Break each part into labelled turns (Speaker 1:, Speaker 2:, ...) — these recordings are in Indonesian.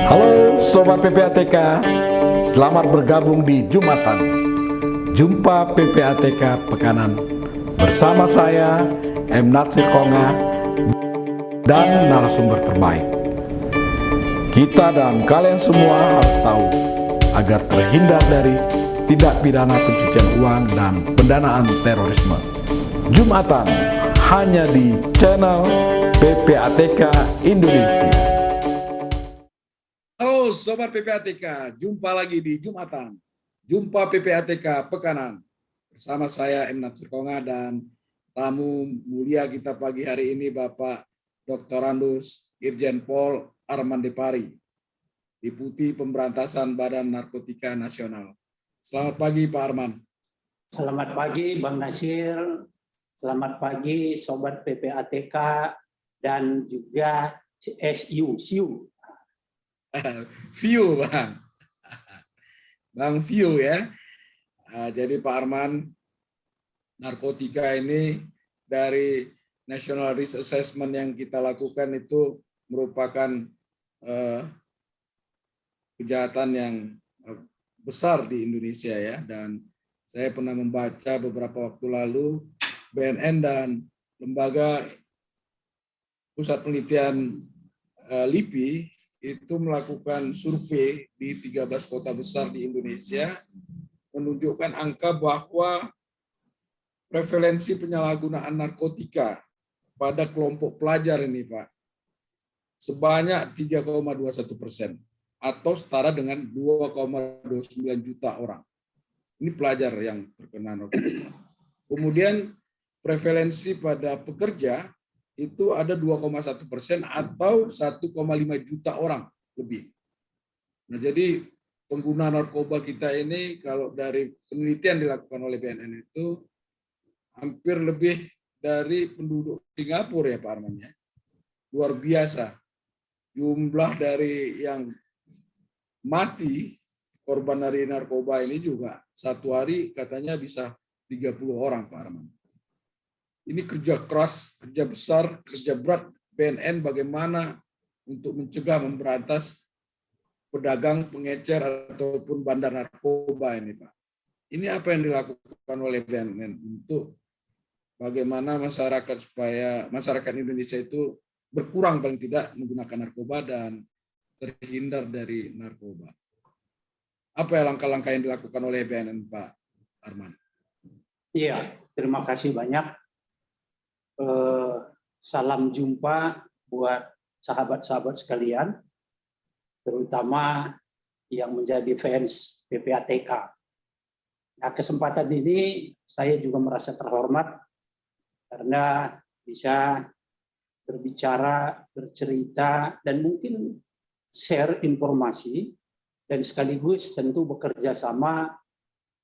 Speaker 1: Halo Sobat PPATK, selamat bergabung di Jumatan. Jumpa PPATK Pekanan bersama saya M. Natsir Konga dan narasumber terbaik. Kita dan kalian semua harus tahu agar terhindar dari tindak pidana pencucian uang dan pendanaan terorisme. Jumatan hanya di channel PPATK Indonesia. Halo Sobat PPATK, jumpa lagi di Jumatan. Jumpa PPATK Pekanan. Bersama saya M. Natsir Konga dan tamu mulia kita pagi hari ini Bapak Dr. Andus Irjen Pol Arman Depari, Deputi Pemberantasan Badan Narkotika Nasional. Selamat pagi Pak Arman.
Speaker 2: Selamat pagi Bang Nasir, selamat pagi Sobat PPATK dan juga SIU.
Speaker 1: View Bang View ya. Jadi Pak Arman, narkotika ini dari National Risk Assessment yang kita lakukan itu merupakan kejahatan yang besar di Indonesia ya, dan saya pernah membaca beberapa waktu lalu BNN dan lembaga pusat penelitian LIPI itu melakukan survei di 13 kota besar di Indonesia, menunjukkan angka bahwa prevalensi penyalahgunaan narkotika pada kelompok pelajar ini Pak sebanyak 3,21% atau setara dengan 2,29 juta orang. Ini pelajar yang terkena narkotika. Kemudian prevalensi pada pekerja itu ada 2,1% atau 1,5 juta orang lebih. Nah, jadi pengguna narkoba kita ini kalau dari penelitian dilakukan oleh BNN itu hampir lebih dari penduduk Singapura ya Pak Arman ya. Luar biasa. Jumlah dari yang mati korban dari narkoba ini juga satu hari katanya bisa 30 orang Pak Arman. Ini kerja keras, kerja besar, kerja berat BNN bagaimana untuk mencegah, memberantas pedagang, pengecer ataupun bandar narkoba ini Pak. Ini apa yang dilakukan oleh BNN untuk bagaimana masyarakat supaya masyarakat Indonesia itu berkurang paling tidak menggunakan narkoba dan terhindar dari narkoba. Apa ya langkah-langkah yang dilakukan oleh BNN Pak Arman?
Speaker 2: Iya, terima kasih banyak. Salam jumpa buat sahabat-sahabat sekalian, terutama yang menjadi fans PPATK. Nah, kesempatan ini saya juga merasa terhormat karena bisa berbicara, bercerita, dan mungkin share informasi, dan sekaligus tentu bekerja sama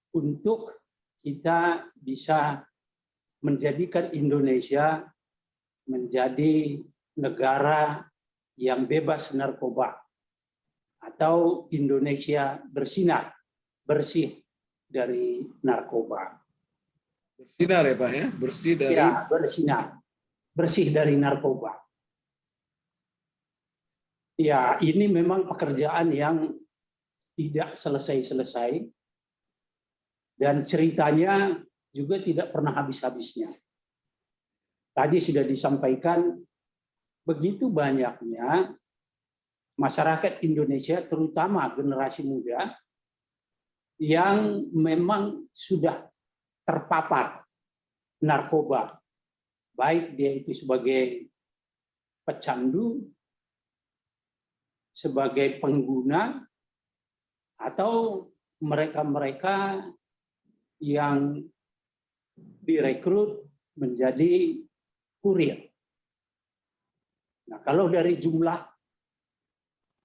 Speaker 2: untuk kita bisa menjadikan Indonesia menjadi negara yang bebas narkoba atau Indonesia bersinar, bersih dari narkoba.
Speaker 1: Bersinar ya Pak ya, bersih dari
Speaker 2: ya, bersinar, bersih dari narkoba. Ya, ini memang pekerjaan yang tidak selesai-selesai dan ceritanya juga tidak pernah habis-habisnya. Tadi sudah disampaikan begitu banyaknya masyarakat Indonesia, terutama generasi muda, yang memang sudah terpapar narkoba. Baik dia itu sebagai pecandu, sebagai pengguna, atau mereka-mereka yang direkrut menjadi kurir. Nah, kalau dari jumlah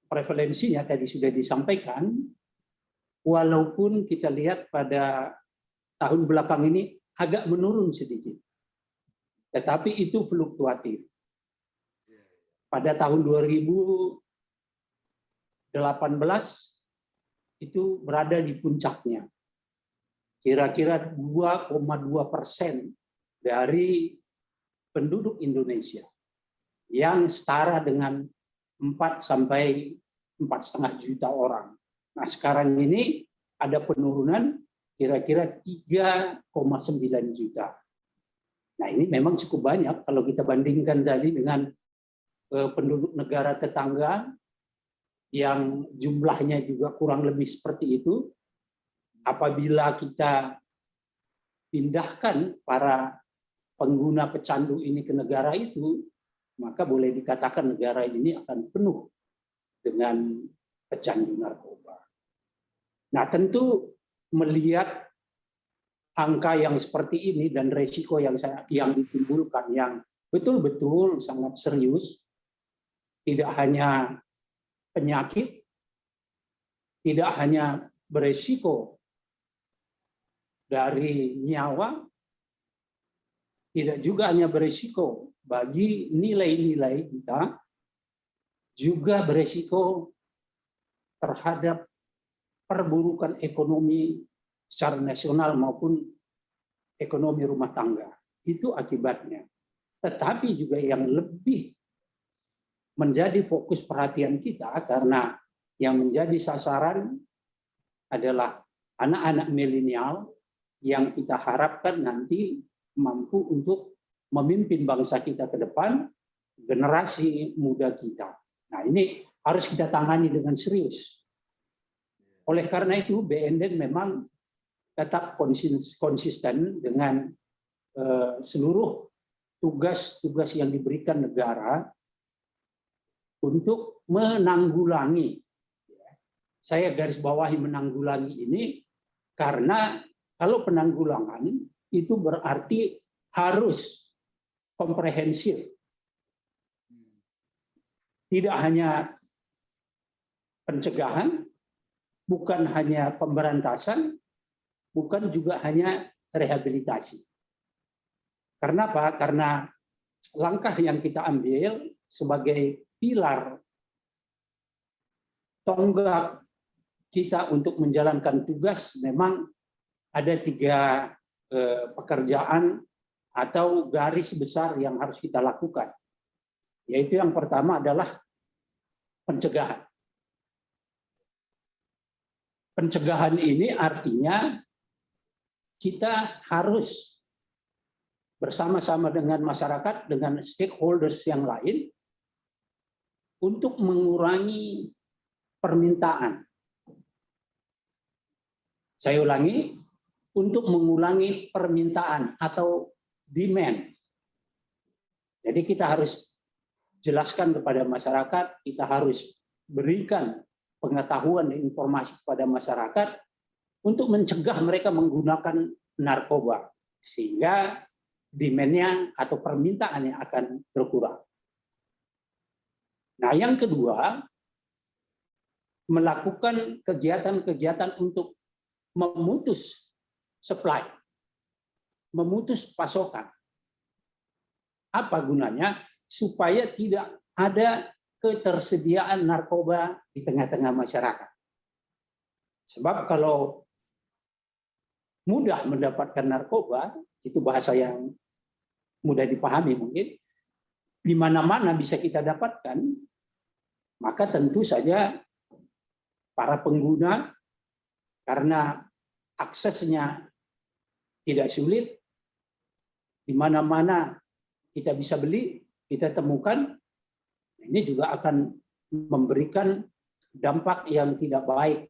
Speaker 2: prevalensinya tadi sudah disampaikan, walaupun kita lihat pada tahun belakang ini agak menurun sedikit, tetapi itu fluktuatif. Pada tahun 2018 itu berada di puncaknya. Kira-kira 2,2% dari penduduk Indonesia, yang setara dengan 4 sampai 4,5 juta orang. Nah, sekarang ini ada penurunan kira-kira 3,9 juta. Nah, ini memang cukup banyak kalau kita bandingkan tadi dengan penduduk negara tetangga yang jumlahnya juga kurang lebih seperti itu. Apabila kita pindahkan para pengguna pecandu ini ke negara itu, maka boleh dikatakan negara ini akan penuh dengan pecandu narkoba. Nah, tentu melihat angka yang seperti ini dan resiko yang ditimbulkan yang betul-betul sangat serius, tidak hanya penyakit, tidak hanya beresiko dari nyawa, tidak juga hanya beresiko bagi nilai-nilai kita, juga beresiko terhadap perburukan ekonomi secara nasional maupun ekonomi rumah tangga. Itu akibatnya. Tetapi juga yang lebih menjadi fokus perhatian kita, karena yang menjadi sasaran adalah anak-anak milenial yang kita harapkan nanti mampu untuk memimpin bangsa kita ke depan, generasi muda kita. Nah, ini harus kita tangani dengan serius. Oleh karena itu, BNN memang tetap konsisten dengan seluruh tugas-tugas yang diberikan negara untuk menanggulangi. Saya garis bawahi menanggulangi ini karena kalau penanggulangan itu berarti harus komprehensif. Tidak hanya pencegahan, bukan hanya pemberantasan, bukan juga hanya rehabilitasi. Karena apa? Karena langkah yang kita ambil sebagai pilar tonggak kita untuk menjalankan tugas, memang ada 3 pekerjaan atau garis besar yang harus kita lakukan. Yaitu yang pertama adalah pencegahan. Pencegahan ini artinya kita harus bersama-sama dengan masyarakat, dengan stakeholders yang lain, untuk mengurangi permintaan. Saya ulangi, untuk mengurangi permintaan atau demand. Jadi kita harus jelaskan kepada masyarakat, kita harus berikan pengetahuan dan informasi kepada masyarakat untuk mencegah mereka menggunakan narkoba, sehingga demand-nya atau permintaannya akan berkurang. Nah, yang kedua, melakukan kegiatan-kegiatan untuk memutus supply, memutus pasokan. Apa gunanya? Supaya tidak ada ketersediaan narkoba di tengah-tengah masyarakat. Sebab kalau mudah mendapatkan narkoba, itu bahasa yang mudah dipahami mungkin, di mana-mana bisa kita dapatkan, maka tentu saja para pengguna, karena aksesnya tidak sulit, di mana-mana kita bisa beli, kita temukan, ini juga akan memberikan dampak yang tidak baik.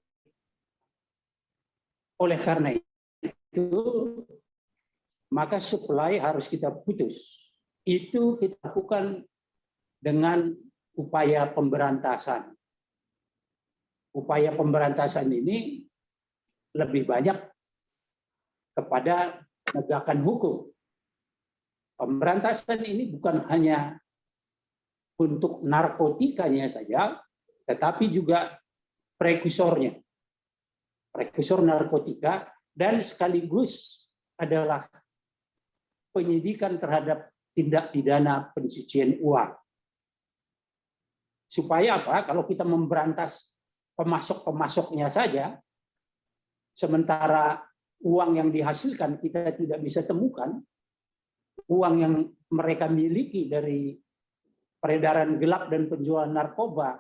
Speaker 2: Oleh karena itu, maka supply harus kita putus. Itu kita lakukan dengan upaya pemberantasan. Upaya pemberantasan ini lebih banyak kepada penegakan hukum. Pemberantasan ini bukan hanya untuk narkotikanya saja, tetapi juga prekursornya. Prekursor narkotika, dan sekaligus adalah penyidikan terhadap tindak pidana pencucian uang. Supaya apa? Kalau kita memberantas pemasok-pemasoknya saja, sementara uang yang dihasilkan kita tidak bisa temukan, uang yang mereka miliki dari peredaran gelap dan penjualan narkoba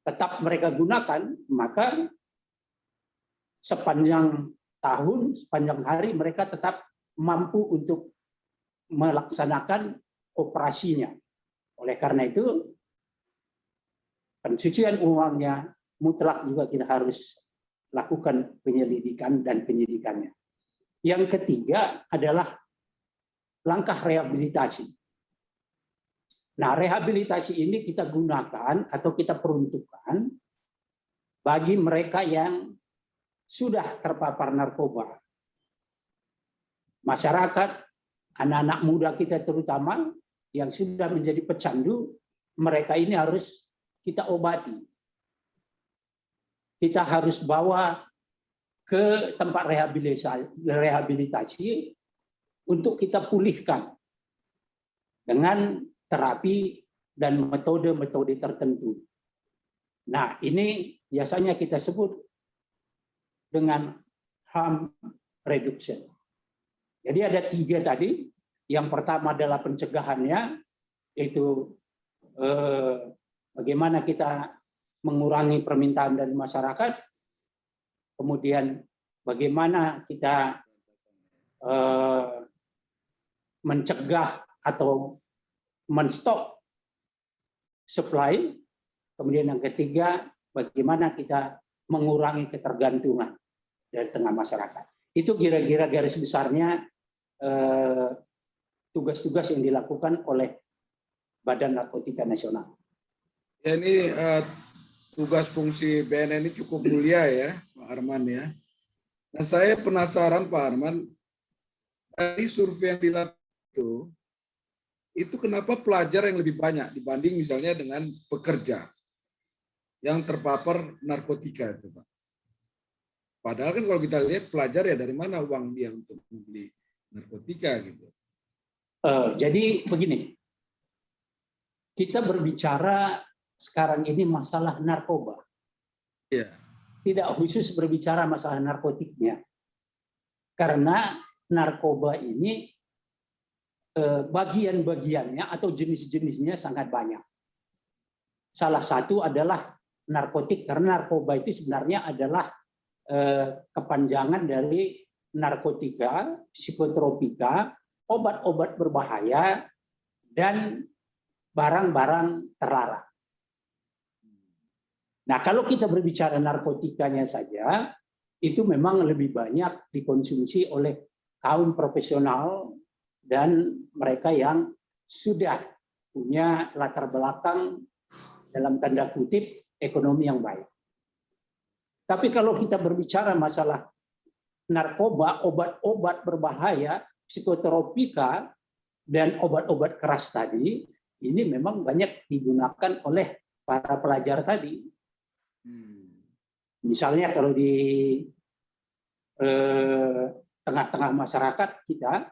Speaker 2: tetap mereka gunakan, maka sepanjang tahun, sepanjang hari mereka tetap mampu untuk melaksanakan operasinya. Oleh karena itu, pencucian uangnya mutlak juga kita harus lakukan penyelidikan dan penyidikannya. Yang ketiga adalah langkah rehabilitasi. Nah, rehabilitasi ini kita gunakan atau kita peruntukkan bagi mereka yang sudah terpapar narkoba. Masyarakat, anak-anak muda kita terutama yang sudah menjadi pecandu, mereka ini harus kita obati. Kita harus bawa ke tempat rehabilitasi untuk kita pulihkan dengan terapi dan metode-metode tertentu. Nah, ini biasanya kita sebut dengan harm reduction. Jadi ada 3 tadi. Yang pertama adalah pencegahannya, yaitu bagaimana kita mengurangi permintaan dari masyarakat, kemudian bagaimana kita mencegah atau men-stop supply, kemudian yang ketiga bagaimana kita mengurangi ketergantungan dari tengah masyarakat. Itu kira-kira garis besarnya tugas-tugas yang dilakukan oleh Badan Narkotika Nasional.
Speaker 1: Ya, ini tugas fungsi BNN ini cukup mulia ya, Pak Arman ya. Dan saya penasaran Pak Arman, dari survei yang dilakukan itu kenapa pelajar yang lebih banyak dibanding misalnya dengan pekerja yang terpapar narkotika itu, Pak? Padahal kan kalau kita lihat pelajar ya dari mana uang dia untuk membeli narkotika gitu.
Speaker 2: Jadi begini, kita berbicara sekarang ini masalah narkoba.
Speaker 1: Iya.
Speaker 2: Tidak khusus berbicara masalah narkotiknya. Karena narkoba ini bagian-bagiannya atau jenis-jenisnya sangat banyak. Salah satu adalah narkotik, karena narkoba itu sebenarnya adalah kepanjangan dari narkotika, psikotropika, obat-obat berbahaya, dan barang-barang terlarang. Nah, kalau kita berbicara narkotikanya saja, itu memang lebih banyak dikonsumsi oleh kaum profesional dan mereka yang sudah punya latar belakang dalam tanda kutip ekonomi yang baik. Tapi kalau kita berbicara masalah narkoba, obat-obat berbahaya, psikotropika, dan obat-obat keras tadi, ini memang banyak digunakan oleh para pelajar tadi. Misalnya kalau di tengah-tengah masyarakat kita,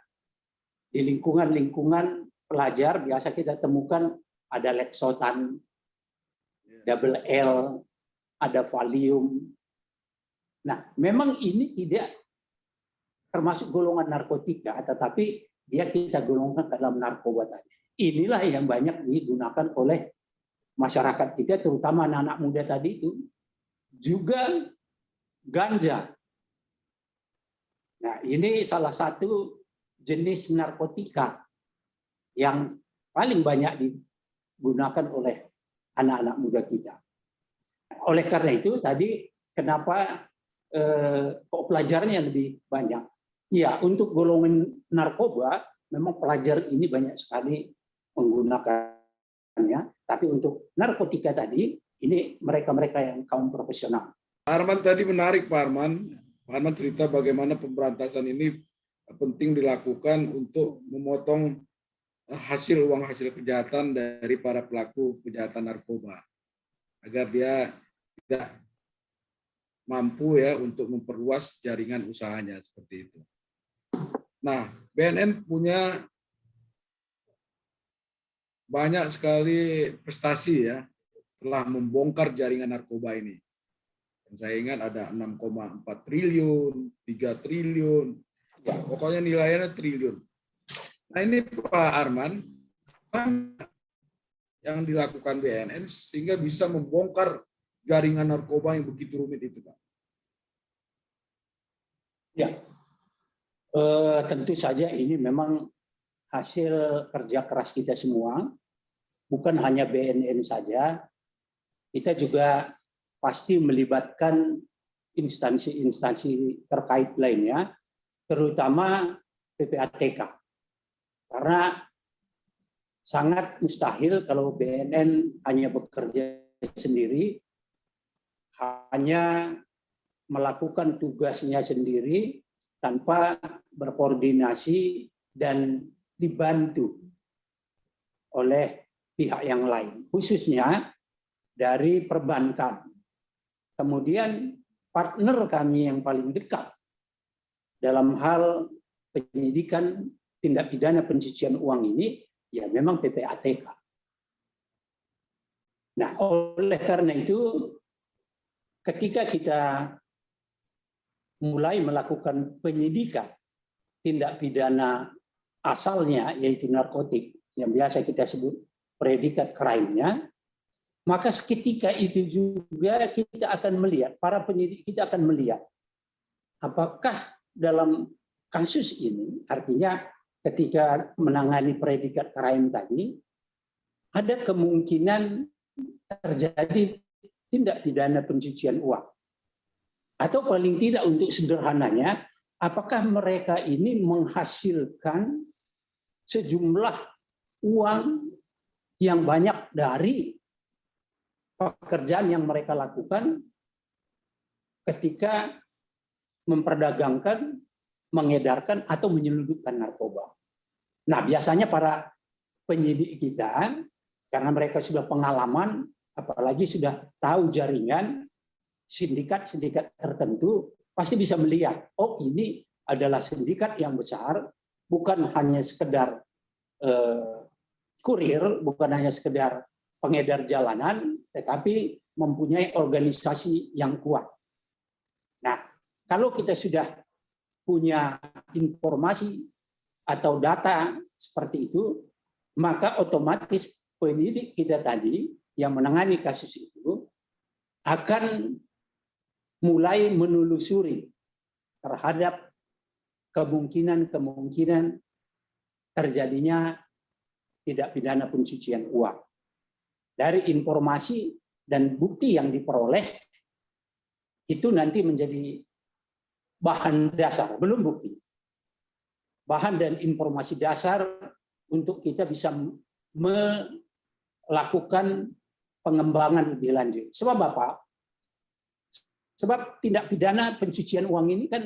Speaker 2: di lingkungan-lingkungan pelajar biasa kita temukan ada Lexotan, double L, ada Valium. Nah, memang ini tidak termasuk golongan narkotika, tetapi dia kita golongkan dalam narkoba tadi. Inilah yang banyak digunakan oleh masyarakat kita, terutama anak-anak muda tadi itu. Juga ganja. Nah, ini salah satu jenis narkotika yang paling banyak digunakan oleh anak-anak muda kita. Oleh karena itu tadi kenapa kok pelajarnya lebih banyak? Ya, untuk golongan narkoba memang pelajar ini banyak sekali menggunakannya, tapi untuk narkotika tadi ini mereka-mereka yang kaum profesional.
Speaker 1: Pak Arman tadi menarik Pak Arman. Pak Arman cerita bagaimana pemberantasan ini penting dilakukan untuk memotong uang hasil kejahatan dari para pelaku kejahatan narkoba agar dia tidak mampu ya untuk memperluas jaringan usahanya seperti itu. Nah, BNN punya banyak sekali prestasi ya, telah membongkar jaringan narkoba ini. Dan saya ingat ada 6,4 triliun, 3 triliun, pokoknya nilainya triliun. Nah ini Pak Arman, yang dilakukan BNN sehingga bisa membongkar jaringan narkoba yang begitu rumit itu, Pak?
Speaker 2: Ya, tentu saja ini memang hasil kerja keras kita semua, bukan hanya BNN saja, kita juga pasti melibatkan instansi-instansi terkait lainnya, terutama PPATK. Karena sangat mustahil kalau BNN hanya bekerja sendiri, hanya melakukan tugasnya sendiri tanpa berkoordinasi dan dibantu oleh pihak yang lain, khususnya dari perbankan. Kemudian partner kami yang paling dekat dalam hal penyidikan tindak pidana pencucian uang ini, ya memang PPATK. Nah, oleh karena itu, ketika kita mulai melakukan penyidikan tindak pidana asalnya, yaitu narkotik, yang biasa kita sebut predikat crime-nya, maka seketika itu juga kita akan melihat, para penyidik kita akan melihat, apakah dalam kasus ini, artinya ketika menangani predikat crime tadi, ada kemungkinan terjadi tindak pidana pencucian uang. Atau paling tidak untuk sederhananya, apakah mereka ini menghasilkan sejumlah uang yang banyak dari pekerjaan yang mereka lakukan ketika memperdagangkan, mengedarkan, atau menyelundupkan narkoba. Nah, biasanya para penyidik kita, karena mereka sudah pengalaman, apalagi sudah tahu jaringan, sindikat-sindikat tertentu, pasti bisa melihat, oh ini adalah sindikat yang besar, bukan hanya sekedar kurir, bukan hanya sekedar pengedar jalanan, tetapi mempunyai organisasi yang kuat. Nah, kalau kita sudah punya informasi atau data seperti itu, maka otomatis penyidik kita tadi yang menangani kasus itu akan mulai menelusuri terhadap kemungkinan terjadinya tindak pidana pencucian uang. Dari informasi dan bukti yang diperoleh, itu nanti menjadi bahan dasar, belum bukti. Bahan dan informasi dasar untuk kita bisa melakukan pengembangan lebih lanjut. Sebab apa? Sebab tindak pidana pencucian uang ini kan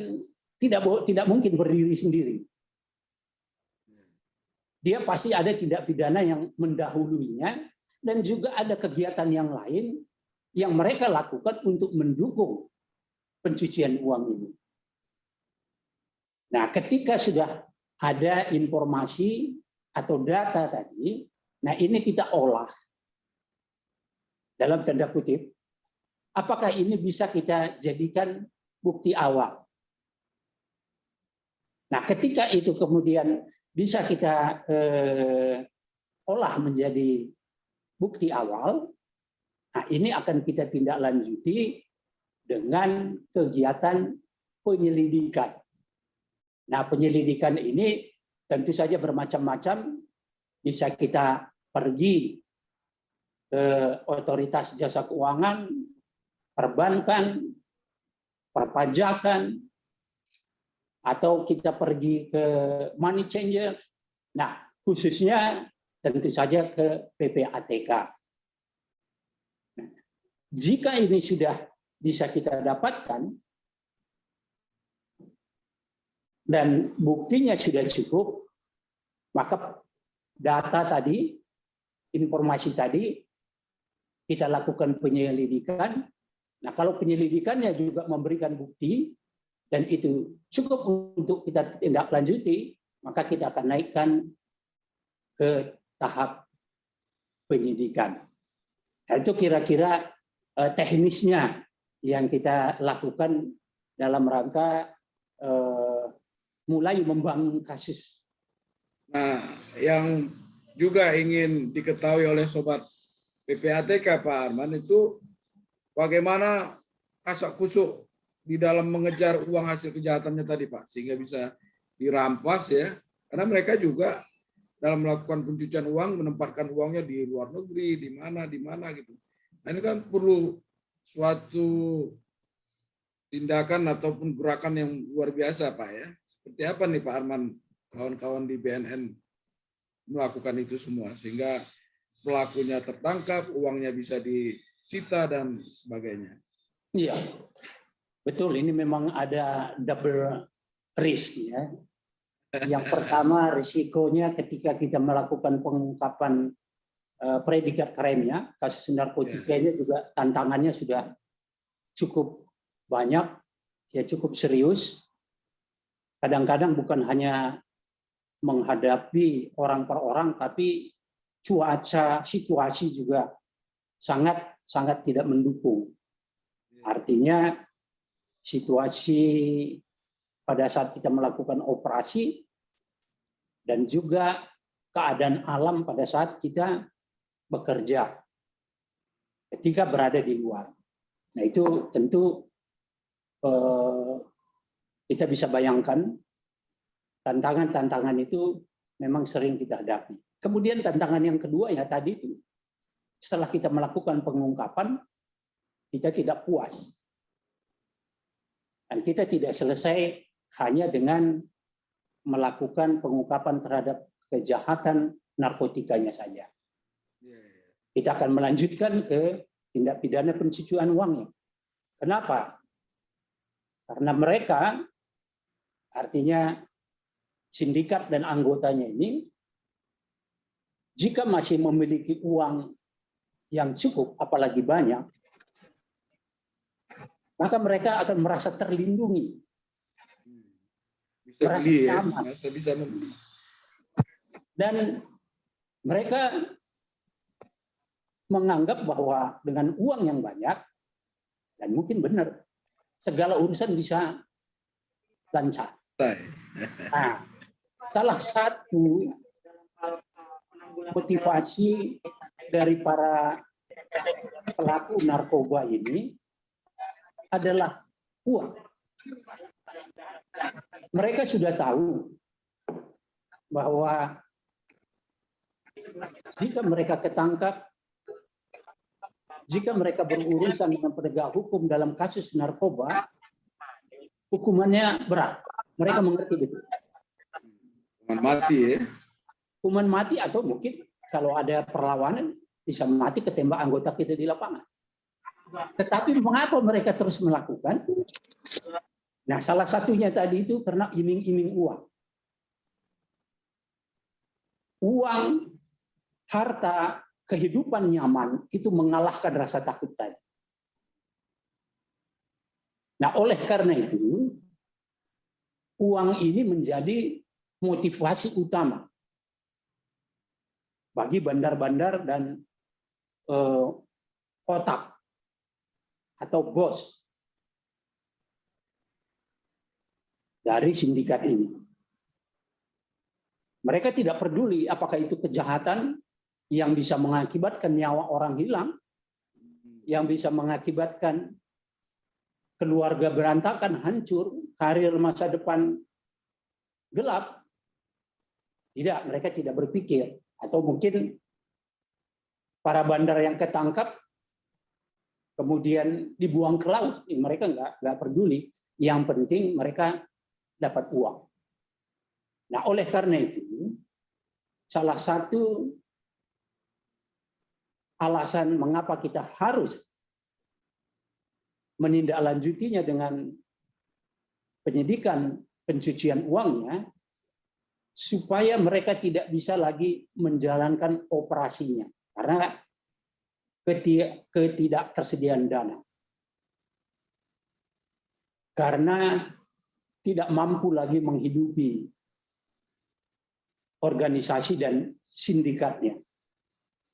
Speaker 2: tidak mungkin berdiri sendiri. Dia pasti ada tindak pidana yang mendahulunya, dan juga ada kegiatan yang lain yang mereka lakukan untuk mendukung pencucian uang ini. Nah, ketika sudah ada informasi atau data tadi, nah ini kita olah dalam tanda kutip, apakah ini bisa kita jadikan bukti awal. Nah, ketika itu kemudian bisa kita olah menjadi bukti awal, nah ini akan kita tindak lanjuti dengan kegiatan penyelidikan. Nah, penyelidikan ini tentu saja bermacam-macam. Bisa kita pergi ke otoritas jasa keuangan, perbankan, perpajakan, atau kita pergi ke money changer. Nah, khususnya tentu saja ke PPATK. Nah, jika ini sudah bisa kita dapatkan dan buktinya sudah cukup, maka data tadi, informasi tadi, kita lakukan penyelidikan. Nah, kalau penyelidikannya juga memberikan bukti, dan itu cukup untuk kita tindak lanjuti, maka kita akan naikkan ke tahap penyidikan. Nah, itu kira-kira teknisnya yang kita lakukan dalam rangka mulai membangun kasus.
Speaker 1: Nah, yang juga ingin diketahui oleh Sobat PPATK, Pak Arman, itu bagaimana kasak kusuk di dalam mengejar uang hasil kejahatannya tadi Pak, sehingga bisa dirampas ya, karena mereka juga dalam melakukan pencucian uang menempatkan uangnya di luar negeri, di mana gitu. Nah, ini kan perlu suatu tindakan ataupun gerakan yang luar biasa Pak ya. Seperti apa nih Pak Arman, kawan-kawan di BNN melakukan itu semua sehingga pelakunya tertangkap, uangnya bisa disita dan sebagainya.
Speaker 2: Iya, betul. Ini memang ada double risk ya. Yang pertama risikonya ketika kita melakukan pengungkapan predikat krimnya, kasus narkotikanya juga tantangannya sudah cukup banyak, ya cukup serius. Kadang-kadang bukan hanya menghadapi orang per orang, tapi cuaca, situasi juga sangat tidak mendukung. Artinya situasi pada saat kita melakukan operasi dan juga keadaan alam pada saat kita bekerja ketika berada di luar. Nah itu tentu kita bisa bayangkan tantangan-tantangan itu memang sering kita hadapi. Kemudian tantangan yang kedua ya tadi itu, setelah kita melakukan pengungkapan, kita tidak puas. Dan kita tidak selesai hanya dengan melakukan pengungkapan terhadap kejahatan narkotikanya saja. Kita akan melanjutkan ke tindak pidana pencucian uangnya. Kenapa? Karena mereka, artinya sindikat dan anggotanya ini, jika masih memiliki uang yang cukup, apalagi banyak, maka mereka akan merasa terlindungi.
Speaker 1: Bisa
Speaker 2: merasa
Speaker 1: beli ya,
Speaker 2: nyaman.
Speaker 1: bisa membeli.
Speaker 2: Dan mereka menganggap bahwa dengan uang yang banyak, dan mungkin benar, segala urusan bisa lancar. Nah, salah satu motivasi dari para pelaku narkoba ini adalah uang. Mereka sudah tahu bahwa jika mereka ketangkap, jika mereka berurusan dengan penegak hukum dalam kasus narkoba, hukumannya berat. Mereka mengerti betul.
Speaker 1: Hukuman mati ya.
Speaker 2: Hukuman mati atau mungkin kalau ada perlawanan bisa mati ketembak anggota kita di lapangan. Tetapi mengapa mereka terus melakukan? Nah, salah satunya tadi itu karena iming-iming uang. Uang, harta, kehidupan nyaman itu mengalahkan rasa takut tadi. Nah, oleh karena itu, uang ini menjadi motivasi utama bagi bandar-bandar dan otak atau bos dari sindikat ini. Mereka tidak peduli apakah itu kejahatan yang bisa mengakibatkan nyawa orang hilang, yang bisa mengakibatkan keluarga berantakan, hancur, karir masa depan gelap. Tidak, mereka tidak berpikir. Atau mungkin para bandar yang ketangkap kemudian dibuang ke laut, mereka nggak peduli. Yang penting mereka dapat uang. Nah, oleh karena itu, salah satu alasan mengapa kita harus menindaklanjutinya dengan penyidikan pencucian uangnya, supaya mereka tidak bisa lagi menjalankan operasinya karena ketidaktersediaan dana. Karena tidak mampu lagi menghidupi organisasi dan sindikatnya.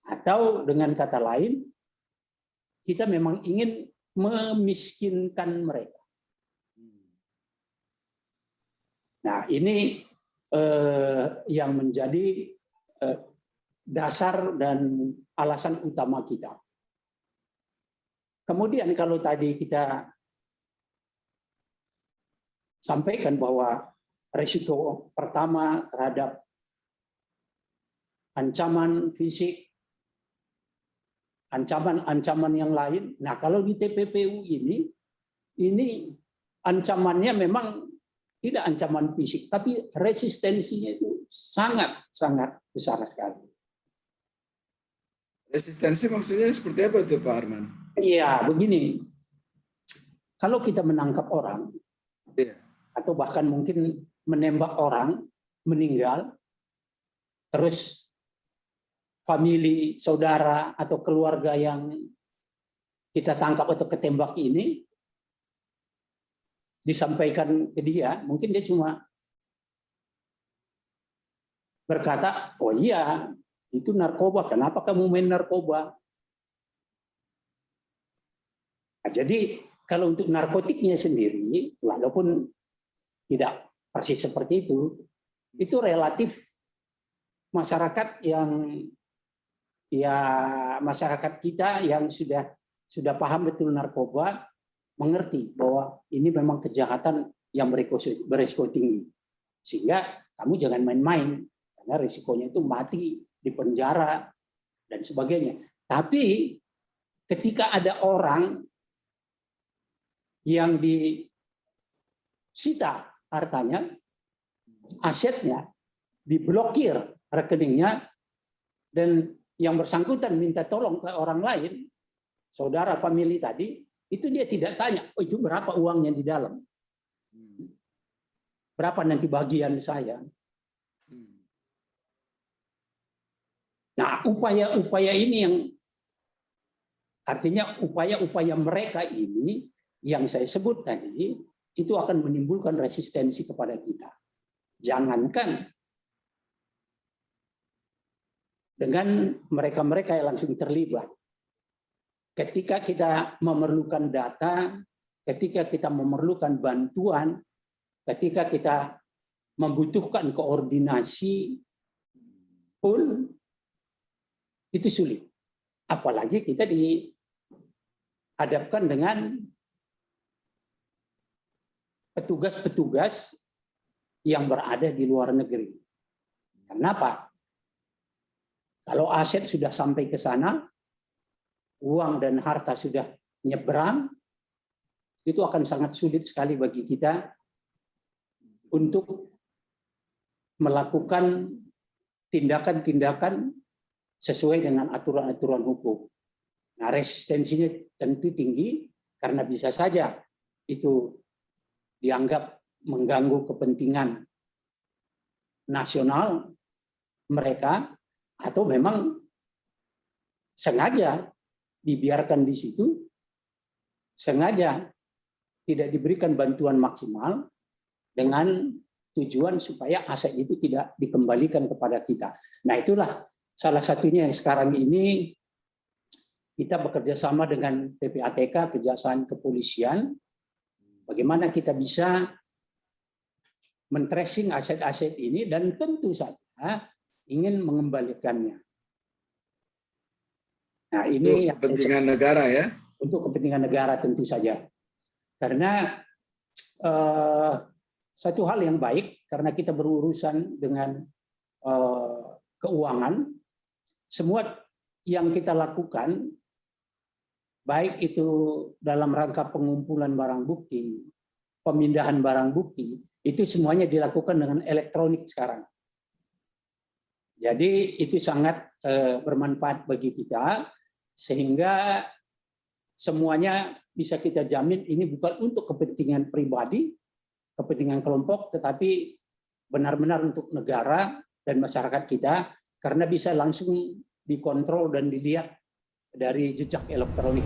Speaker 2: Atau dengan kata lain, kita memang ingin memiskinkan mereka. Nah, ini yang menjadi dasar dan alasan utama kita. Kemudian kalau tadi kita sampaikan bahwa risiko pertama terhadap ancaman fisik, ancaman-ancaman yang lain. Nah, kalau di TPPU ini ancamannya memang tidak ancaman fisik, tapi resistensinya itu sangat besar sekali.
Speaker 1: Resistensi maksudnya seperti apa itu Pak Arman?
Speaker 2: Iya, begini. Kalau kita menangkap orang,
Speaker 1: Iya.
Speaker 2: atau bahkan mungkin menembak orang, meninggal, terus famili, saudara, atau keluarga yang kita tangkap atau ketembak ini, disampaikan ke dia, mungkin dia cuma berkata, oh iya, itu narkoba, kenapa kamu main narkoba? Nah, jadi kalau untuk narkotiknya sendiri, walaupun tidak persis seperti itu relatif masyarakat yang masyarakat kita yang sudah paham betul narkoba mengerti bahwa ini memang kejahatan yang berisiko tinggi, sehingga kamu jangan main-main karena risikonya itu mati di penjara dan sebagainya. Tapi ketika ada orang yang disita hartanya, asetnya, diblokir rekeningnya, dan yang bersangkutan minta tolong ke orang lain, saudara, famili tadi, itu dia tidak tanya, oh itu berapa uangnya di dalam? Berapa nanti bagian saya? Nah, upaya-upaya ini yang artinya upaya-upaya mereka ini yang saya sebut tadi, itu akan menimbulkan resistensi kepada kita. Jangankan dengan mereka-mereka yang langsung terlibat. Ketika kita memerlukan data, ketika kita memerlukan bantuan, ketika kita membutuhkan koordinasi pun itu sulit. Apalagi kita dihadapkan dengan petugas-petugas yang berada di luar negeri. Kenapa? Kalau aset sudah sampai ke sana, uang dan harta sudah nyebrang, itu akan sangat sulit sekali bagi kita untuk melakukan tindakan-tindakan sesuai dengan aturan-aturan hukum. Nah, resistensinya tentu tinggi karena bisa saja itu dianggap mengganggu kepentingan nasional mereka, atau memang sengaja dibiarkan di situ, sengaja tidak diberikan bantuan maksimal dengan tujuan supaya aset itu tidak dikembalikan kepada kita. Nah, itulah salah satunya yang sekarang ini kita bekerja sama dengan PPATK, Kejaksaan Kepolisian, bagaimana kita bisa men-tracing aset-aset ini dan tentu saja ingin mengembalikannya. Nah, ini
Speaker 1: untuk kepentingan negara ya.
Speaker 2: Untuk kepentingan negara tentu saja. Karena satu hal yang baik, karena kita berurusan dengan keuangan, semua yang kita lakukan, baik itu dalam rangka pengumpulan barang bukti, pemindahan barang bukti, itu semuanya dilakukan dengan elektronik sekarang. Jadi itu sangat bermanfaat bagi kita, sehingga semuanya bisa kita jamin ini bukan untuk kepentingan pribadi, kepentingan kelompok, tetapi benar-benar untuk negara dan masyarakat kita, karena bisa langsung dikontrol dan dilihat dari jejak elektronik.